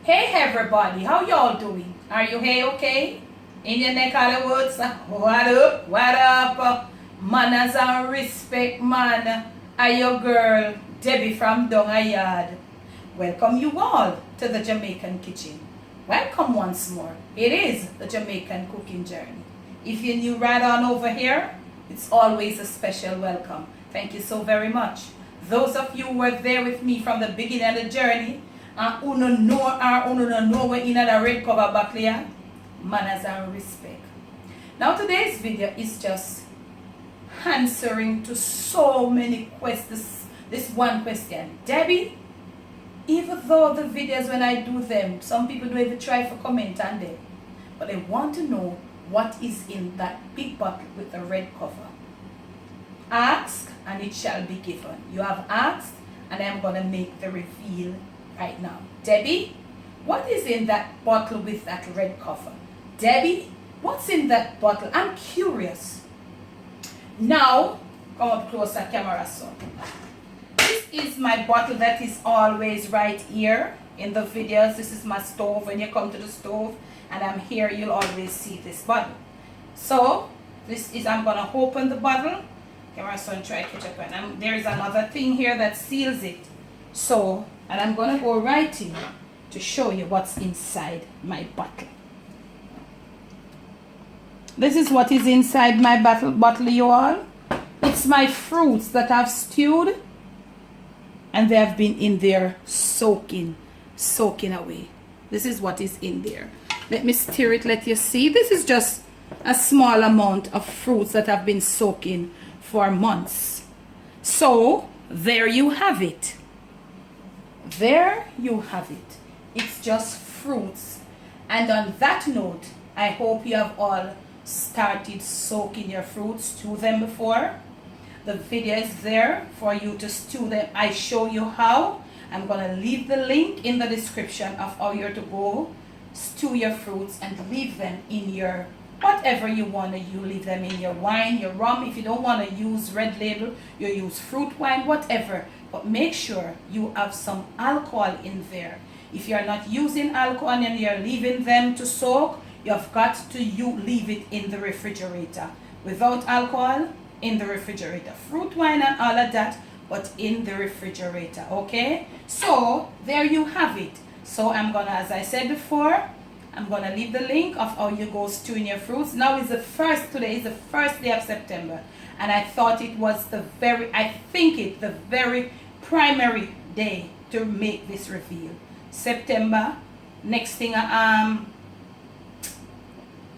Hey everybody, how y'all doing? Are you hey okay? In your neck of the woods, what up? What up? Manners and respect, man. Are your girl, Debbie from Dongayard. Welcome you all to the Jamaican kitchen. Welcome once more. It is the Jamaican cooking journey. If you're new right on over here, it's always a special welcome. Thank you so very much. Those of you who were there with me from the beginning of the journey, and who don't know we're in the red cover back there, manners and respect. Now today's video is just answering to so many questions. This one question, Debbie, even though the videos when I do them, some people don't even try for comment on them, but they want to know what is in that big bottle with the red cover. Ask and it shall be given. You have asked and I'm going to make the reveal right now. Debbie, what is in that bottle with that red cover? Debbie, what's in that bottle? I'm curious. Now, come up closer, camera son. This is my bottle that is always right here in the videos. This is my stove. When you come to the stove and I'm here, you'll always see this bottle. So, this is, I'm going to open the bottle. Camera son, try to catch up. And there is another thing here that seals it. So, and I'm going to go right in to show you what's inside my bottle. This is what is inside my bottle, you all. It's my fruits that I've stewed and they have been in there soaking away. This is what is in there. Let me stir it, let you see. This is just a small amount of fruits that have been soaking for months. So, there you have it. There you have it. It's just fruits. And on that note, I hope you have all started soaking your fruits, stew them before. The video is there for you to stew them. I show you how. I'm going to leave the link in the description of how you're to go stew your fruits and leave them in your whatever you want to. You leave them in your wine, your rum. If you don't want to use Red Label, you use fruit wine, whatever. But make sure you have some alcohol in there. If you're not using alcohol and you're leaving them to soak, you've got to leave it in the refrigerator. Without alcohol, in the refrigerator. Fruit wine and all of that, but in the refrigerator, okay? So, there you have it. So, I'm going to, as I said before, I'm going to leave the link of how you go stewing your fruits. Now is today is the first day of September. And I thought it was the very primary day to make this reveal. September, next thing,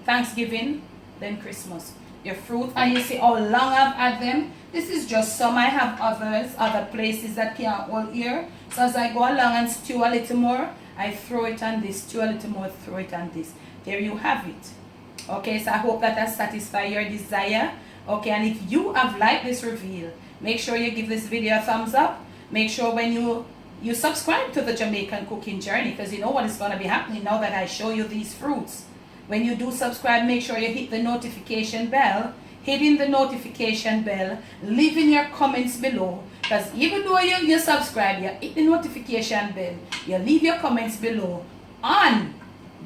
Thanksgiving, then Christmas. Your fruit, and you see how long I've had them. This is just some. I have other places that can't hold here. So as I go along and stew a little more, I throw it on this, stew a little more, throw it on this. There you have it. Okay, so I hope that has satisfied your desire. Okay, and if you have liked this reveal, make sure you give this video a thumbs up. Make sure when you subscribe to the Jamaican cooking journey, because you know what is going to be happening now that I show you these fruits. When you do subscribe, make sure you hit the notification bell. Hitting the notification bell, leaving your comments below. Because even though you subscribe, you hit the notification bell, you leave your comments below on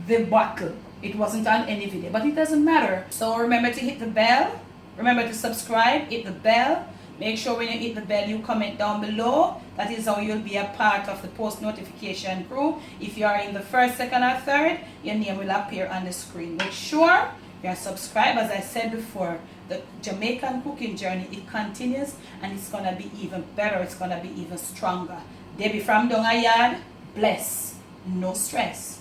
the bottle. It wasn't on any video, but it doesn't matter. So remember to hit the bell. Remember to subscribe, hit the bell. Make sure when you hit the bell, you comment down below. That is how you'll be a part of the post notification crew. If you are in the first, second, or third, your name will appear on the screen. Make sure you're subscribed. As I said before, the Jamaican cooking journey, it continues and it's going to be even better. It's going to be even stronger. Debbie from Dongayard, bless, no stress.